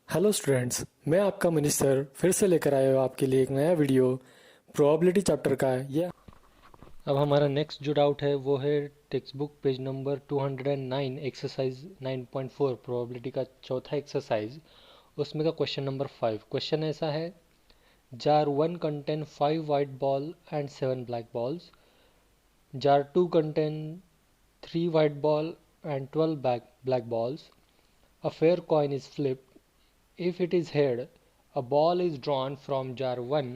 Hello students, मैं आपका Manish sir फिर से लेकर आया हूँ आपके लिए एक नया वीडियो प्रोबेबिलिटी चैप्टर का। ये अब हमारा नेक्स्ट जो डाउट है वो है text book page number 209 exercise 9.4 probability का चौथा एक्सरसाइज, उसमें का क्वेश्चन नंबर 5। क्वेश्चन ऐसा है, jar 1 contain 5 white ball and 7 black balls, jar 2 contain 3 white ball and 12 black balls. A fair coin is flipped. If it is head, a ball is drawn from jar 1.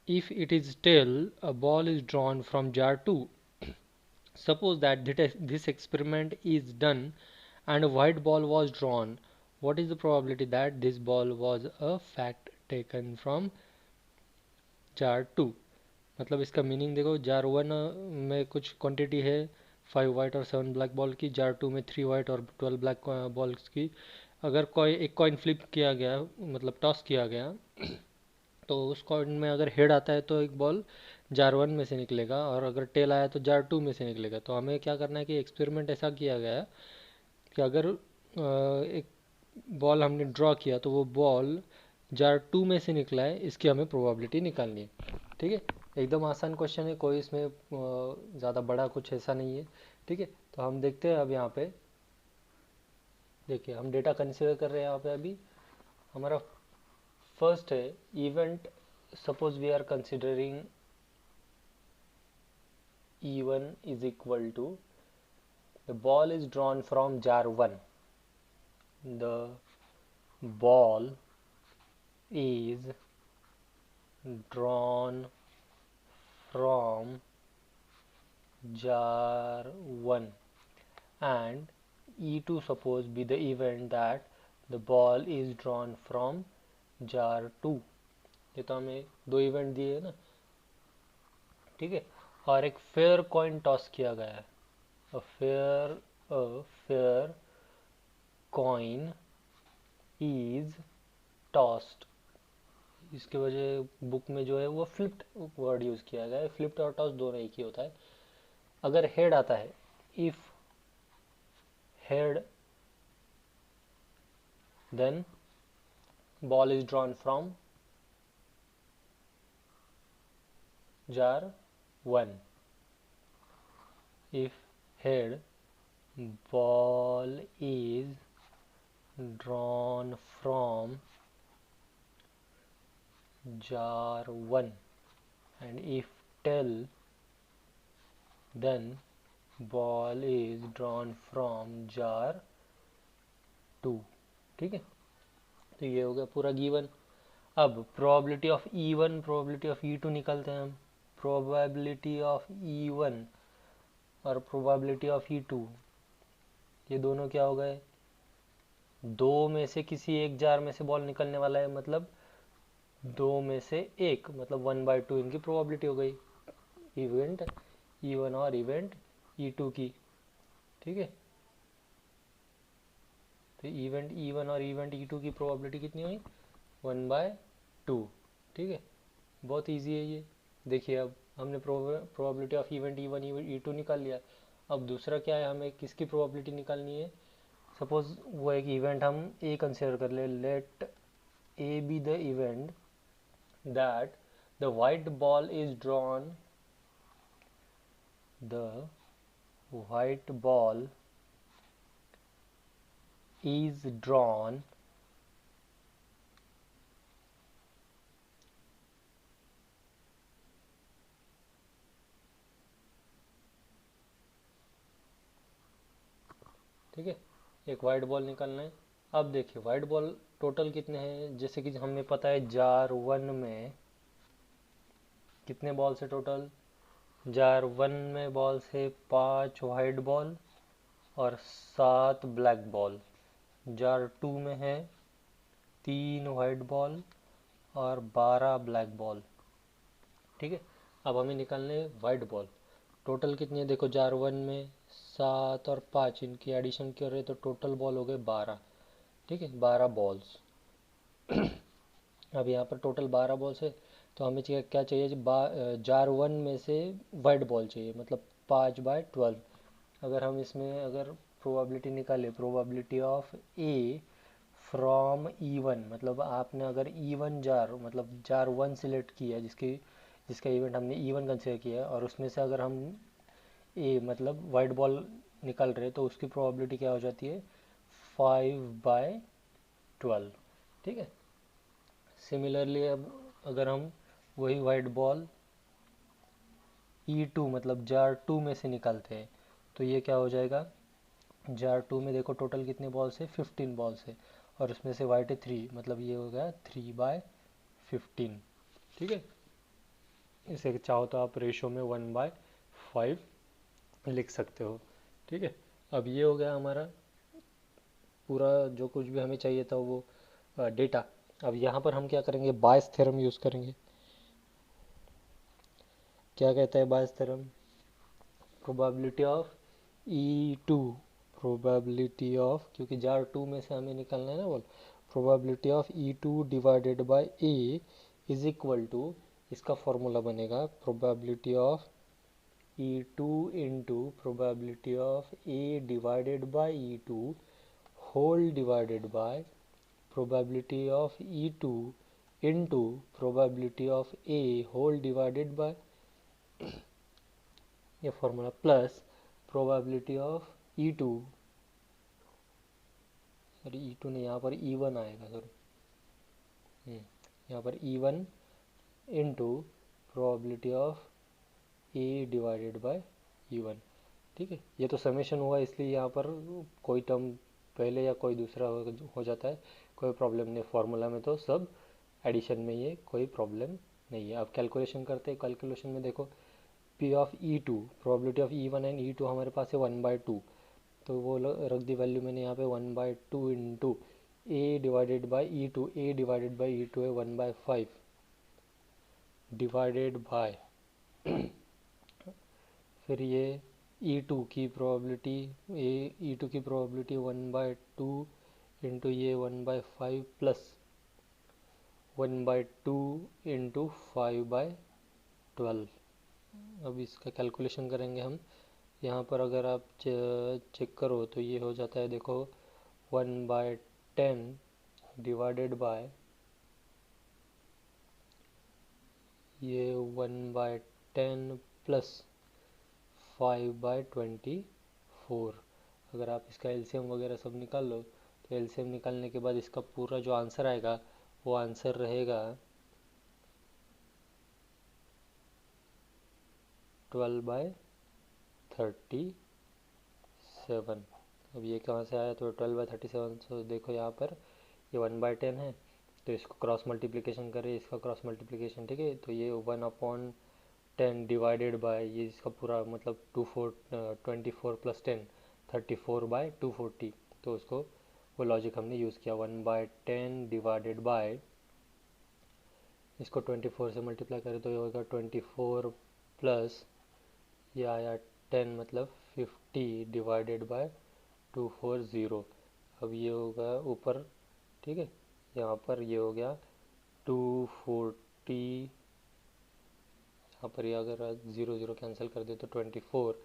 If it is tail, a ball is drawn from jar 2. Suppose that this experiment is done and a white ball was drawn. What is the probability that this ball was a fact taken from jar 2? मतलब इसका meaning देखो, jar 1 में कुछ quantity है 5 white और 7 black ball की, jar 2 में 3 white और 12 ब्लैक बॉल्स की। अगर कोई एक कॉइन फ्लिप किया गया, मतलब टॉस किया गया, तो उस कॉइन में अगर हेड आता है तो एक बॉल जार 1 में से निकलेगा, और अगर टेल आया तो जार 2 में से निकलेगा। तो हमें क्या करना है कि एक्सपेरिमेंट ऐसा किया गया है कि अगर एक बॉल हमने ड्रॉ किया तो वो बॉल जार 2 में से निकला है, इसकी हमें प्रोबेबिलिटी निकालनी है। ठीक है, एकदम आसान क्वेश्चन है, कोई इसमें ज़्यादा बड़ा कुछ ऐसा नहीं है। ठीक है, तो हम देखते हैं अब यहाँ पे। देखिए, हम डेटा कंसीडर कर रहे हैं यहाँ पे। अभी हमारा फर्स्ट है event. Suppose we are considering E1 is equal to the ball is drawn from jar 1. The ball is drawn from jar 1 and E2 suppose be the event that the ball is drawn from jar 2. ये तो हमें दो event दिए है ना। ठीक है, और एक फेयर कॉइन टॉस किया गया है। A fair coin is tossed. इसके वजह बुक में जो है वो फ्लिप्ड वर्ड यूज किया गया है। फ्लिप्ड और टॉस दोनों एक ही होता है। अगर हेड आता है, if head, then ball is drawn from jar 1. If head, ball is drawn from jar 1, and if tail, then ball is drawn from jar 2. ठीक है, तो ये हो गया पूरा गिवन। अब probability of E1 probability of E2 निकालते हैं हम। प्रोबेबिलिटी ऑफ E1 और प्रोबेबिलिटी ऑफ E2, ये दोनों क्या हो गए? दो में से किसी एक जार में से बॉल निकलने वाला है, मतलब दो में से एक, मतलब 1/2 इनकी प्रोबेबिलिटी हो गई इवेंट E1 और इवेंट E2 की। ठीक है, तो इवेंट E1 और इवेंट E2 की प्रोबेबिलिटी कितनी हुई? 1/2। ठीक है, बहुत इजी है ये। देखिए, अब हमने probability of event E1 E2 निकाल लिया। अब दूसरा क्या है, हमें किसकी प्रोबेबिलिटी निकालनी है? सपोज वो एक इवेंट हम ए कंसिडर कर ले। Let A be the event that the white ball is drawn, the white ball is drawn ठीक है, एक वाइट बॉल निकालना है। अब देखिए, वाइट बॉल टोटल कितने हैं? जैसे कि हमें पता है जार 1 में कितने बॉल से टोटल? जार 1 में बॉल से 5 वाइट बॉल और 7 ब्लैक बॉल। जार 2 में है 3 वाइट बॉल और 12 ब्लैक बॉल। ठीक है, अब हमें निकालने वाइट बॉल। टोटल कितनी है? देखो, जार 1 में 7 और 5, इनकी एडिशन कर रहे तो टोटल बॉल हो गए 12। ठीक है, 12 बॉल्स। अब यहाँ पर टोटल 12 बॉल्स है, तो हमें क्या चाहिए? जार 1 में से वाइट बॉल चाहिए, मतलब 5/12। अगर हम इसमें अगर प्रोबेबिलिटी निकाले, probability of A from E1, मतलब आपने अगर E1 जार, मतलब जार 1 सिलेक्ट किया, जिसका इवेंट हमने E1 कंसिडर किया है, और उसमें से अगर हम ए मतलब वाइट बॉल निकाल रहे हैं, तो उसकी प्रोबेबिलिटी क्या हो जाती है, 5/12। ठीक है। सिमिलरली अब अगर हम वही वाइट बॉल E2 मतलब जार 2 में से निकालते हैं, तो ये क्या हो जाएगा, जार 2 में देखो टोटल कितने बॉल्स है, 15 बॉल्स है, और उसमें से वाइट है 3, मतलब ये हो गया 3/15। ठीक है। इसे चाहो तो आप रेशो में 1/5 लिख सकते हो। ठीक है। अब ये हो गया हमारा पूरा, जो कुछ भी हमें चाहिए था वो डेटा। अब यहाँ पर हम क्या करेंगे, बायस थ्योरम यूज़ करेंगे। क्या कहता है Bayes theorem, probability of E2, probability of, क्योंकि जार 2 में से हमें निकालना है ना बोल, probability of E2 divided by A is equal to, इसका फॉर्मूला बनेगा probability of E2 into probability of A divided by E2 whole divided by probability of E2 into probability of A whole divided by ये formula plus probability of E2, sorry E2 नहीं, यहाँ पर E1 आएगा, sorry, यहाँ पर E1 into probability of A divided by E1। ठीक है। ये तो समेशन हुआ, इसलिए यहाँ पर कोई टर्म पहले या कोई दूसरा हो जाता है, कोई प्रॉब्लम नहीं। फार्मूला में तो सब एडिशन में, ये कोई प्रॉब्लम नहीं है। अब कैलकुलेशन करते हैं। कैलकुलेशन में देखो, P of E2, probability of E1 and E2 हमारे पास है 1/2, तो वो रख दी वैल्यू मैंने यहाँ पे 1/2 into A divided by E2, A divided by E2 है 1/5 डिवाइडेड बाय फिर ये E2 की प्रोबेबिलिटी, E2 की प्रोबेबिलिटी 1/2 इंटू ये 1/5 प्लस 1/2 इंटू 5/12। अब इसका कैलकुलेशन करेंगे हम। यहाँ पर अगर आप चेक करो तो ये हो जाता है, देखो 1/10 डिवाइडेड बाय ये 1/10 प्लस 5/24। अगर आप इसका एलसीएम वगैरह सब निकाल लो, तो एलसीएम निकालने के बाद इसका पूरा जो आंसर आएगा, वो आंसर रहेगा 12/37। अब ये कहाँ से आया, तो 12/37, सो देखो यहाँ पर ये 1/10 है, तो इसको क्रॉस मल्टीप्लिकेशन करें, इसका क्रॉस मल्टीप्लिकेशन, ठीक है, तो ये 1/10 डिवाइडेड बाय ये इसका पूरा मतलब 24 प्लस 10 34/240। तो उसको वो लॉजिक हमने यूज़ किया, 1/10 डिवाइडेड बाय, इसको 24 से मल्टीप्लाई करें तो ये होगा 24 प्लस ये आया 10 मतलब 50 डिवाइडेड बाय 240। अब ये होगा ऊपर, ठीक है, यहाँ पर ये हो गया 240, यहाँ पर ये अगर 0 0 कैंसिल कर दे तो 24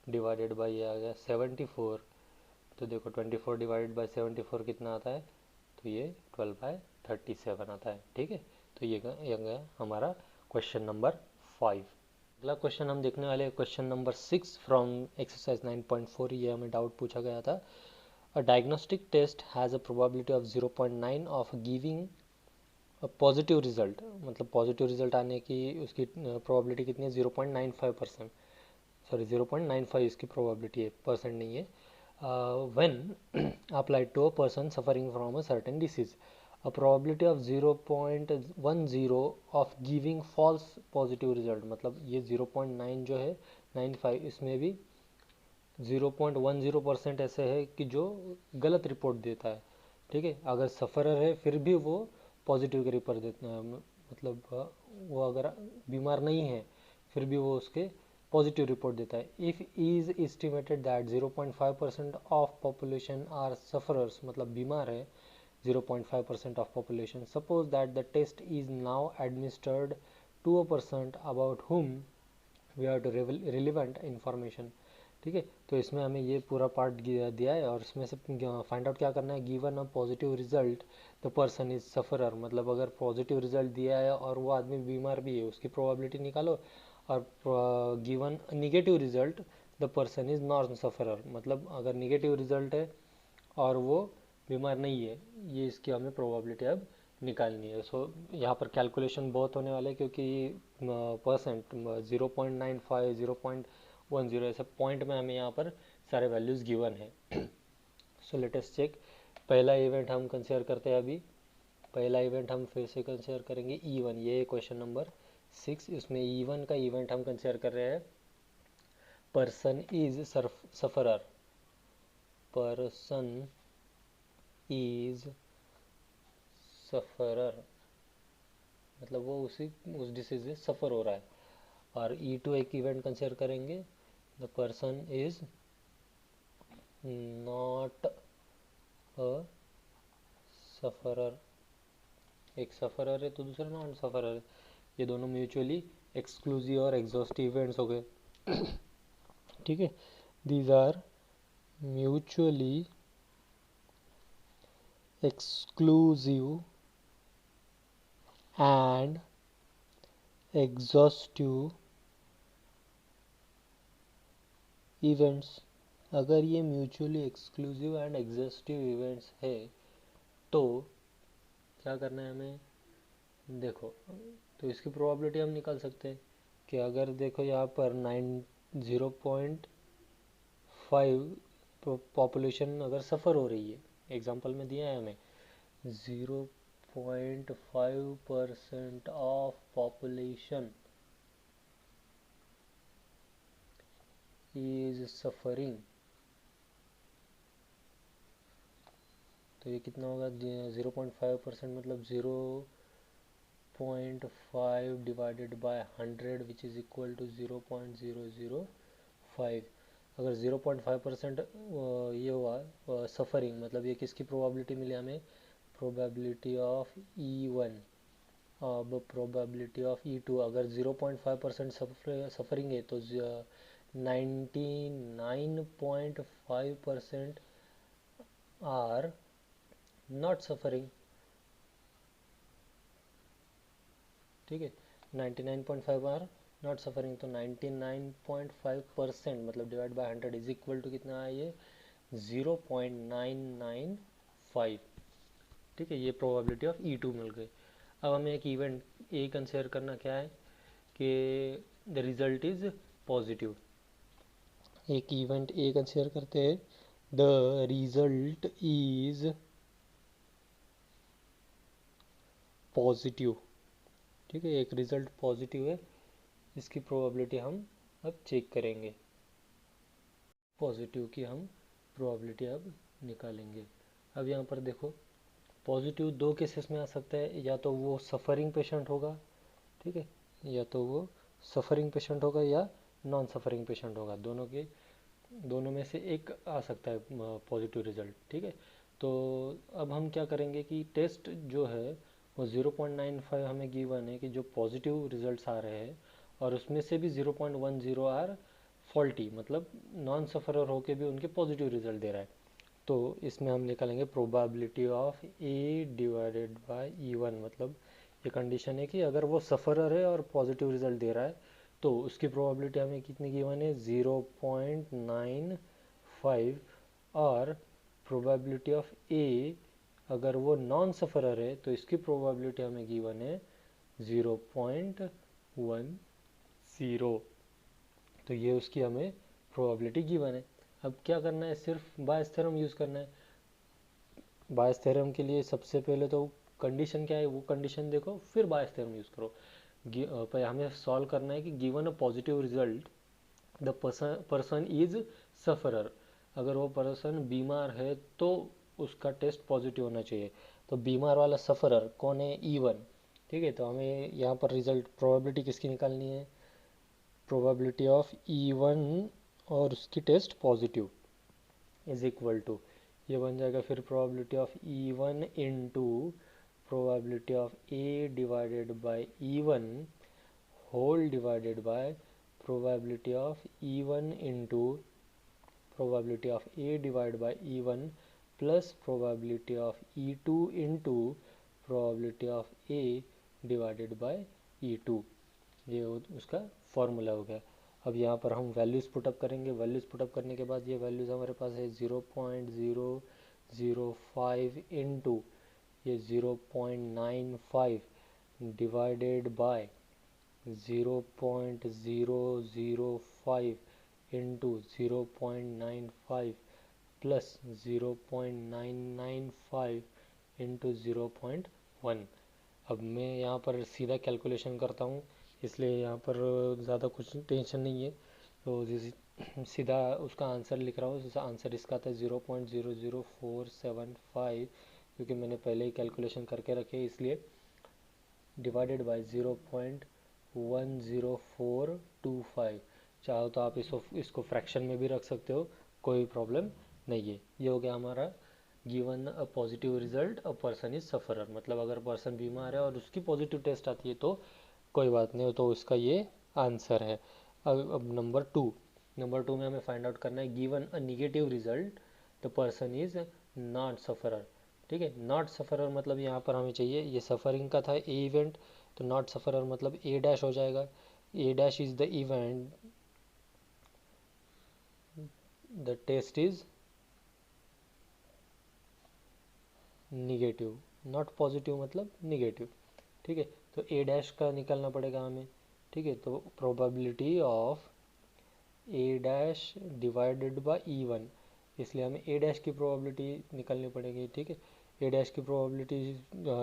डिवाइडेड बाय ये आ गया 74। तो देखो 24 डिवाइडेड बाय 74 कितना आता है, तो ये 12/37 आता है। ठीक है। तो ये गया हमारा क्वेश्चन नंबर 5। अगला क्वेश्चन हम देखने वाले क्वेश्चन नंबर 6 फ्रॉम एक्सरसाइज 9.4। ये हमें डाउट पूछा गया था। A diagnostic test has a probability of 0.9 of giving positive result, मतलब पॉजिटिव रिजल्ट आने की उसकी प्रोबेबिलिटी कितनी है, 0.95%, सॉरी 0.95 इसकी प्रोबेबिलिटी है, परसेंट नहीं है। When applied to a person suffering from a certain disease, a probability of 0.10 of giving false positive result, मतलब ये 0.9 जो है 95, इसमें भी 0.10% ऐसे है कि जो गलत रिपोर्ट देता है। ठीक है। अगर सफ़रर है फिर भी वो पॉजिटिव के रिपोर्ट देता है, मतलब वो अगर बीमार नहीं है फिर भी वो उसके पॉजिटिव रिपोर्ट देता है। If is estimated that 0.5% of population are sufferers, मतलब बीमार है 0.5% of population. Suppose that the test is now administered to a person about whom we have to relevant information, ठीक है, तो इसमें हमें ये पूरा पार्ट दिया है और इसमें से फाइंड आउट क्या करना है, given a positive result the person is sufferer, मतलब अगर पॉजिटिव रिजल्ट दिया है और वो आदमी बीमार भी है उसकी प्रोबेबिलिटी निकालो, और given negative result the person is non sufferer, मतलब अगर निगेटिव रिजल्ट है और वो बीमार नहीं है, ये इसकी हमें प्रोबेबिलिटी अब निकालनी है। सो यहाँ पर कैलकुलेशन बहुत होने वाले हैं क्योंकि परसेंट 0.95 0.10 ऐसे पॉइंट में हमें यहाँ पर सारे वैल्यूज़ गिवन है। So let us check. पहला इवेंट हम कंसिडर करते हैं अभी। पहला इवेंट हम फिर से कंसिडर करेंगे E1, ये क्वेश्चन नंबर 6। इसमें E1 का इवेंट हम कंसिडर कर रहे हैं person is sufferer, person is sufferer, मतलब वो उस डिसीज से सफ़र हो रहा है। और E2 एक इवेंट कंसिडर करेंगे, the person is not a sufferer, एक सफरर है तो दूसरा नॉन सफरर है, ये दोनों म्यूचुअली एक्सक्लूसिव और एग्जॉस्टिव इवेंट्स हो गए। ठीक है, these are mutually exclusive and exhaustive events. अगर ये mutually exclusive and exhaustive events है तो क्या करना है हमें, देखो, तो इसकी प्रोबेबिलिटी हम निकाल सकते हैं कि अगर देखो यहाँ पर 0.5 पॉपुलेशन अगर सफ़र हो रही है, एग्जांपल में दिया है हमें 0.5% ऑफ पॉपुलेशन इज सफरिंग, तो ये कितना होगा, 0.5% मतलब 0.5 divided by 100 which is equal to 0.005। अगर 0.5% ये हुआ सफरिंग, मतलब ये किसकी प्रोबेबिलिटी मिली हमें, प्रोबेबिलिटी ऑफ E1। अब प्रोबेबिलिटी ऑफ E2, अगर 0.5% सफरिंग है तो 99.5% आर नॉट सफरिंग। ठीक है, 99.5 आर नॉट सफरिंग, तो 99.5% मतलब divide by 100 is equal to कितना है ये, 0.995। ठीक है, ये प्रोबेबिलिटी ऑफ E2 मिल गई। अब हमें एक इवेंट ए कंसिडर करना, क्या है कि द रिजल्ट इज पॉजिटिव। एक इवेंट ए कंसिडर करते हैं, द रिजल्ट इज पॉजिटिव। ठीक है, एक रिजल्ट पॉजिटिव है, इसकी प्रोबेबिलिटी हम अब चेक करेंगे, पॉजिटिव की हम प्रोबेबिलिटी अब निकालेंगे। अब यहाँ पर देखो, पॉजिटिव दो केसेस में आ सकता है, या तो वो सफ़रिंग पेशेंट होगा, ठीक है, या तो वो सफ़रिंग पेशेंट होगा या नॉन सफ़रिंग पेशेंट होगा, दोनों में से एक आ सकता है पॉजिटिव रिजल्ट। ठीक है, तो अब हम क्या करेंगे कि टेस्ट जो है वो 0.95 हमें गिवन है कि जो पॉजिटिव रिजल्ट्स आ रहे हैं, और उसमें से भी 0.10 आर फॉल्टी, मतलब नॉन सफ़रर होके भी उनके पॉजिटिव रिजल्ट दे रहा है। तो इसमें हम निकालेंगे probability of A divided by E1, मतलब ये कंडीशन है कि अगर वो सफ़रर है और पॉजिटिव रिजल्ट दे रहा है तो उसकी प्रोबेबिलिटी हमें कितनी गिवन है, 0.95, और प्रोबेबिलिटी ऑफ ए अगर वो नॉन सफ़रर है तो इसकी प्रोबेबिलिटी हमें गिवन है 0.10। तो ये उसकी हमें प्रोबेबिलिटी गिवन है। अब क्या करना है, सिर्फ बायस थ्योरम यूज़ करना है। बायस थ्योरम के लिए सबसे पहले तो कंडीशन क्या है वो कंडीशन देखो, फिर बायस थ्योरम यूज़ करो। पर हमें सॉल्व करना है कि given a positive result the person is sufferer, अगर वो पर्सन बीमार है तो उसका टेस्ट पॉजिटिव होना चाहिए। तो बीमार वाला सफरर कौन है, E1। ठीक है, तो हमें यहाँ पर रिजल्ट प्रोबेबिलिटी किसकी निकालनी है, प्रोबेबिलिटी ऑफ E1 और उसकी test positive is equal to, ये बन जाएगा फिर probability of E1 into probability of A divided by E1 whole divided by probability of E1 into probability of A divided by E1 plus probability of E2 into probability of A divided by E2, ये उसका formula हो गया। अब यहाँ पर हम values put up करेंगे। Values put up करने के बाद ये वैल्यूज़ हमारे पास है 0.005 इंटू ये 0.95 divided by 0.005 into 0.95 plus 0.995 into 0.1। अब मैं यहाँ पर सीधा कैलकुलेशन करता हूँ, इसलिए यहाँ पर ज़्यादा कुछ टेंशन नहीं है। तो सीधा उसका आंसर लिख रहा हूँ। आंसर इसका था 0.00475, क्योंकि मैंने पहले ही कैलकुलेशन करके रखे इसलिए, डिवाइडेड बाय 0.10425। चाहो तो आप इसको फ्रैक्शन में भी रख सकते हो, कोई प्रॉब्लम नहीं है। ये हो गया हमारा given a positive result a person is sufferer, मतलब अगर पर्सन बीमार है और उसकी पॉजिटिव टेस्ट आती है तो कोई बात नहीं, तो उसका ये आंसर है। अब नंबर टू में हमें फाइंड आउट करना है given a negative result the person is not sufferer. ठीक है, नॉट सफरर मतलब यहाँ पर हमें चाहिए, ये सफरिंग का था ए इवेंट, तो नॉट सफरर मतलब ए डैश हो जाएगा। A dash is the event the test is negative, not positive मतलब निगेटिव। ठीक है, तो ए डैश का निकालना पड़ेगा हमें। ठीक है, तो probability of A dash divided by E1, इसलिए हमें ए डैश की प्रोबेबिलिटी निकालनी पड़ेगी। ठीक है, ए डैश की प्रोबेबिलिटी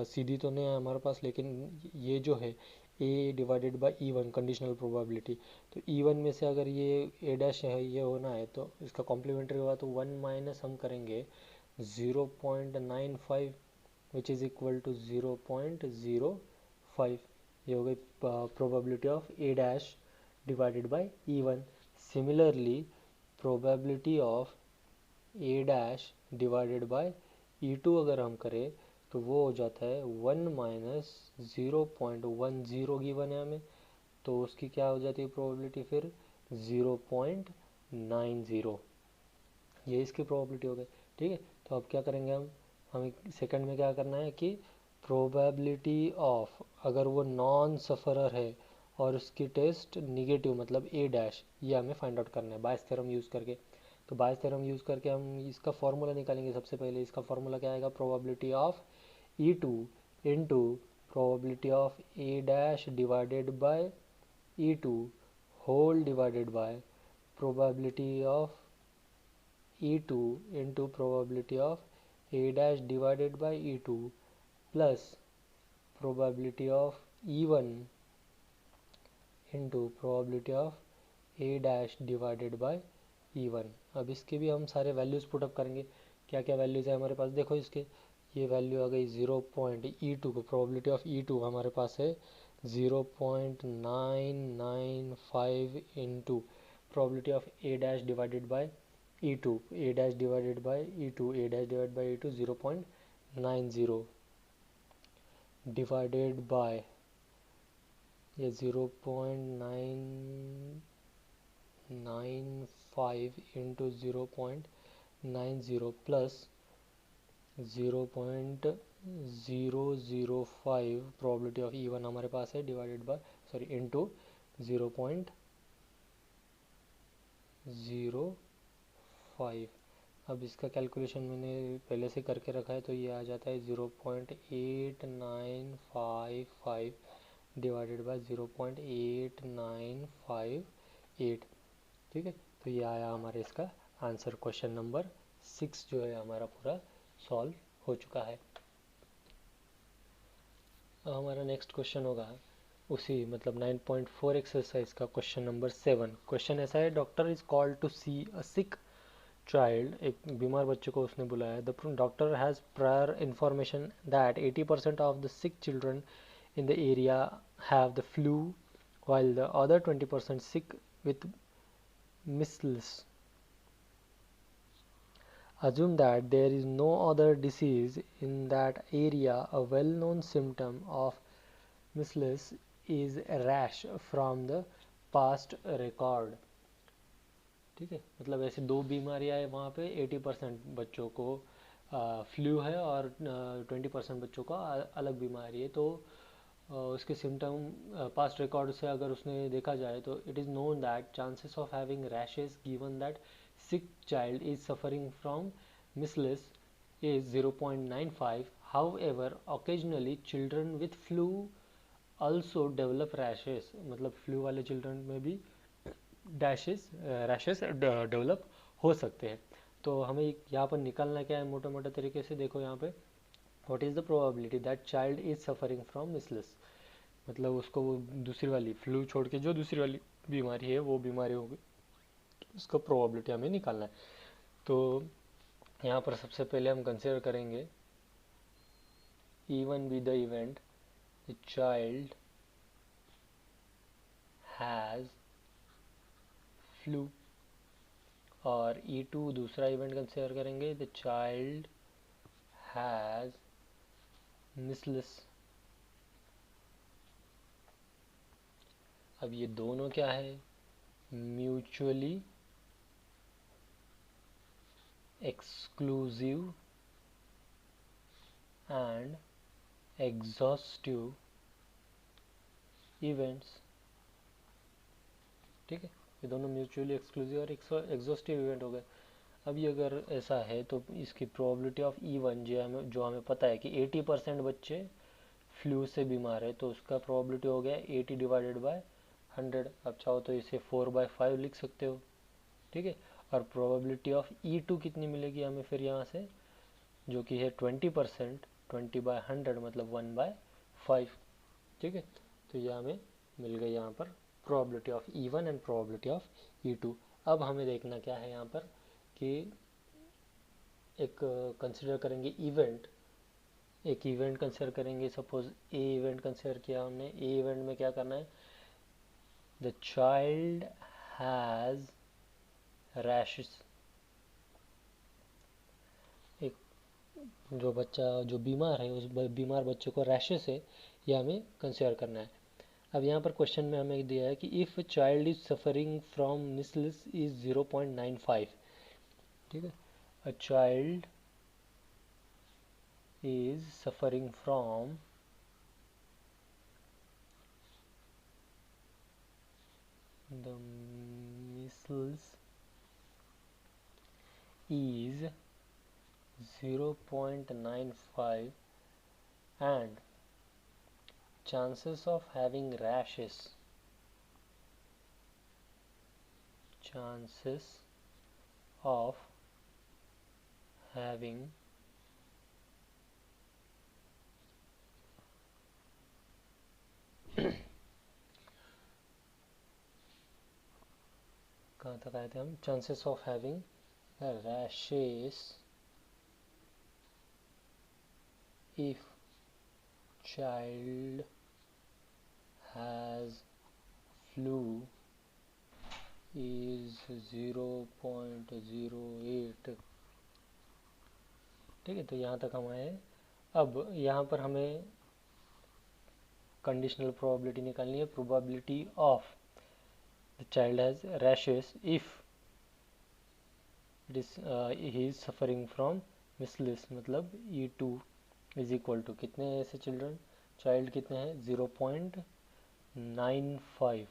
सीधी तो नहीं है हमारे पास, लेकिन ये जो है A divided by E1 conditional probability, तो E1 में से अगर ये ए डैश है ये होना है तो इसका कॉम्प्लीमेंट्री होगा, तो 1 माइनस हम करेंगे 0.95 विच इज़ इक्वल टू 0.05। ये हो गई probability of A dash divided by E1। Similarly probability of A dash divided by E2 अगर हम करें तो वो हो जाता है 1 माइनस 0.10 गिवन है हमें, तो उसकी क्या हो जाती है प्रोबेबिलिटी फिर 0.90, ये इसकी प्रोबेबिलिटी हो गई। ठीक है, तो अब क्या करेंगे हमें सेकंड में क्या करना है कि प्रोबेबिलिटी ऑफ, अगर वो नॉन सफरर है और उसकी टेस्ट निगेटिव मतलब ए डैश, ये हमें फाइंड आउट करना है बायस थ्योरम यूज़ करके। तो बायस थ्योरम यूज़ करके हम इसका फॉर्मूला निकालेंगे। सबसे पहले इसका फॉर्मूला क्या आएगा, probability of E2 into probability of A dash divided by E2 whole divided by probability of E2 into probability of A dash divided by E2 plus probability of E1 into probability of A dash divided by E1। अब इसके भी हम सारे values put up करेंगे। क्या क्या values है हमारे पास, देखो इसके ये वैल्यू आ गई 0.E2 को, प्रोबेबिलिटी ऑफ E2 हमारे पास है 0.995 into probability of A dash divided by E2, A dash divided by E2, A dash divided by E2 0.90 divided by ये 0.995 into 0.90 plus 0.005 probability of E1 हमारे पास है डिवाइडेड बाय इंटू 0.05। अब इसका calculation मैंने पहले से करके रखा है, तो ये आ जाता है 0.8955 डिवाइडेड बाय 0.8958। ठीक है, तो ये आया हमारे इसका आंसर। क्वेश्चन नंबर 6 जो है हमारा पूरा सॉल्व हो चुका है। अब हमारा नेक्स्ट क्वेश्चन होगा उसी मतलब 9.4 एक्सरसाइज का क्वेश्चन नंबर 7। क्वेश्चन ऐसा है, doctor is called to see a sick child, एक बीमार बच्चे को उसने बुलाया। The doctor has prior information that 80% of the sick children in the area have the flu while the other 20% sick with measles. Assume that there is no other disease in that area. A well-known symptom of measles is a rash from the past record. ठीक है, मतलब ऐसे दो बीमारियां है वहाँ पे 80% बच्चों को फ्लू है और 20% बच्चों का अलग बीमारी है। तो उसके सिम्टम पास्ट रिकॉर्ड से अगर उसने देखा जाए तो it is known that chances of having rashes given that sick child is suffering from measles is 0.95. However, occasionally children with flu also develop rashes, मतलब फ्लू वाले चिल्ड्रन में भी रैशेस डेवलप हो सकते हैं। तो हमें यहाँ पर निकालना क्या है मोटे मोटे तरीके से, देखो यहाँ पे what is the probability that child is suffering from measles, मतलब उसको वो दूसरी वाली फ्लू छोड़ के जो दूसरी वाली बीमारी है वो बीमारी होगी, उसका प्रोबेबिलिटी हमें निकालना है। तो यहाँ पर सबसे पहले हम कंसिडर करेंगे even with the event the child has flu, और E2 दूसरा इवेंट कंसिडर करेंगे द चाइल्ड हैज मिसलेस। अब ये दोनों क्या है, mutually exclusive and exhaustive events. ठीक है, ये दोनों म्यूचुअली एक्सक्लूसिव और एग्जॉस्टिव इवेंट हो गए। अब ये अगर ऐसा है तो इसकी प्रोबेबिलिटी ऑफ E1 जो हमें पता है कि 80% बच्चे फ्लू से बीमार है, तो उसका प्रोबेबिलिटी हो गया 80 डिवाइडेड बाय 100। अब चाहो तो इसे 4/5 लिख सकते हो। ठीक है, और प्रोबेबिलिटी ऑफ E2 कितनी मिलेगी हमें फिर यहाँ से, जो कि है 20%, 20/100 मतलब 1/5। ठीक है, तो ये हमें मिल गई यहाँ पर probability of E1 and probability of E2। अब हमें देखना क्या है यहाँ पर कि एक कंसिडर करेंगे इवेंट, एक इवेंट कंसिडर करेंगे। सपोज ए इवेंट कंसिडर किया हमने, ए इवेंट में क्या करना है, द चाइल्ड हैज रैशेस। एक जो बच्चा जो बीमार है उस बीमार बच्चे को रैशेस है, ये हमें कंसिडर करना है। अब यहाँ पर क्वेश्चन में हमें दिया है कि if child is suffering from micelles is 0.95। ठीक है, a child is suffering from the measles is 0.95 and chances of having rashes, chances of having कहाँ तक आए थे हम, chances of having rashes if child has flu is 0.08। ठीक है, तो यहाँ तक हम आए। अब यहाँ पर हमें कंडीशनल प्रोबेबिलिटी निकालनी है, probability of the child has rashes if it is he is suffering from measles, मतलब E2 इज इक्वल टू कितने ऐसे चिल्ड्रन, चाइल्ड कितने हैं 0.95।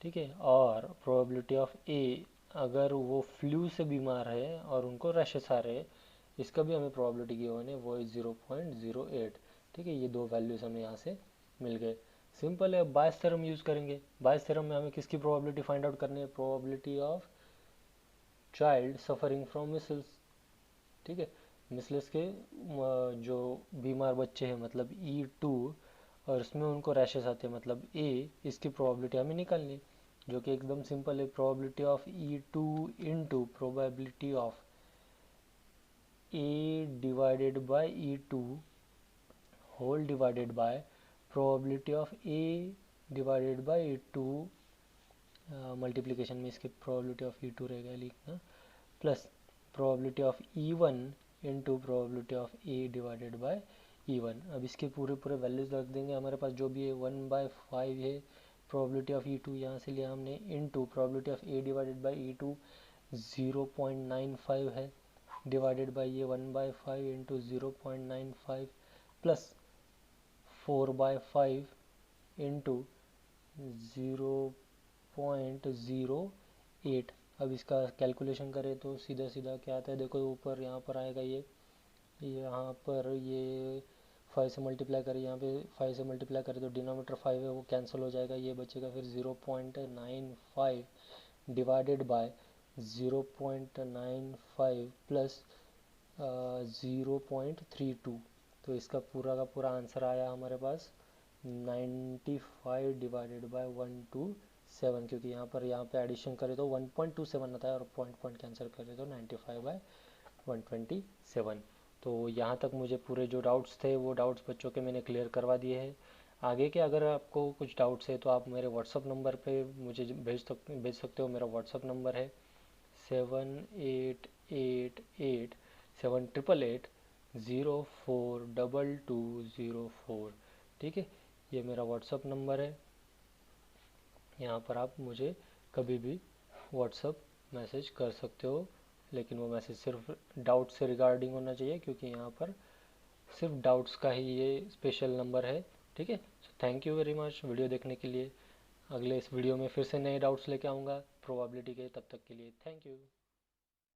ठीक है, और प्रोबेबिलिटी ऑफ ए, अगर वो फ्लू से बीमार है और उनको रैशेस आ रहे हैं, इसका भी हमें प्रोबेबिलिटी गिवन है, वो है 0.08। ठीक है, ये दो वैल्यूज हमें यहाँ से मिल गए। सिंपल है, बायस थ्योरम यूज़ करेंगे। बायस थ्योरम में हमें किसकी प्रोबेबिलिटी फाइंड आउट करनी है, probability of child suffering from micelles. ठीक है, मिसल्स के जो बीमार बच्चे हैं मतलब E2, और उसमें उनको रैशेस आते हैं मतलब ए, इसकी प्रोबेबिलिटी हमें निकालनी है, जो कि एकदम सिंपल है। Probability of E2 into probability of A divided by E2 whole divided by probability of A divided by E2, multiplication में इसकी प्रोबेबिलिटी ऑफ E2 रहेगा लिखना, plus probability of E1 into probability of A divided by E1। अब इसके पूरे पूरे values रख देंगे, हमारे पास जो भी है 1/5 है प्रोबेबिलिटी ऑफ E2, यहाँ से लिया हमने, into probability of A divided by E2 0.95 है, डिवाइडेड बाई ये 1/5 इंटू 0.95 प्लस 4/5 इंटू 0.08। अब इसका कैलकुलेशन करें तो सीधा सीधा क्या आता है, देखो ऊपर यहाँ पर आएगा ये, यहाँ पर ये 5 से मल्टीप्लाई करें, यहाँ पे 5 से मल्टीप्लाई करें तो डिनोमीटर 5 है वो कैंसिल हो जाएगा, ये बचेगा फिर 0.95 डिवाइडेड बाय 0.95 प्लस 0.32। तो इसका पूरा का पूरा आंसर आया हमारे पास 95 डिवाइडेड बाय 127, क्योंकि यहाँ पे एडिशन करें तो 1.27 आता है और पॉइंट पॉइंट कैंसिल करें तो 95/127। तो यहाँ तक मुझे पूरे जो डाउट्स थे वो डाउट्स बच्चों के मैंने क्लियर करवा दिए हैं। आगे के अगर आपको कुछ डाउट्स है तो आप मेरे व्हाट्सअप नंबर पे मुझे भेज सकते हो। मेरा व्हाट्सअप नंबर है 7888 788 042204। ठीक है, ये मेरा व्हाट्सअप नंबर है। यहाँ पर आप मुझे कभी भी व्हाट्सअप मैसेज कर सकते हो, लेकिन वो मैसेज सिर्फ डाउट से रिगार्डिंग होना चाहिए, क्योंकि यहाँ पर सिर्फ डाउट्स का ही ये स्पेशल नंबर है। ठीक है, thank you very much video देखने के लिए। अगले इस वीडियो में फिर से नए डाउट्स लेके आऊँगा प्रोबेबिलिटी के, तब तक के लिए थैंक यू।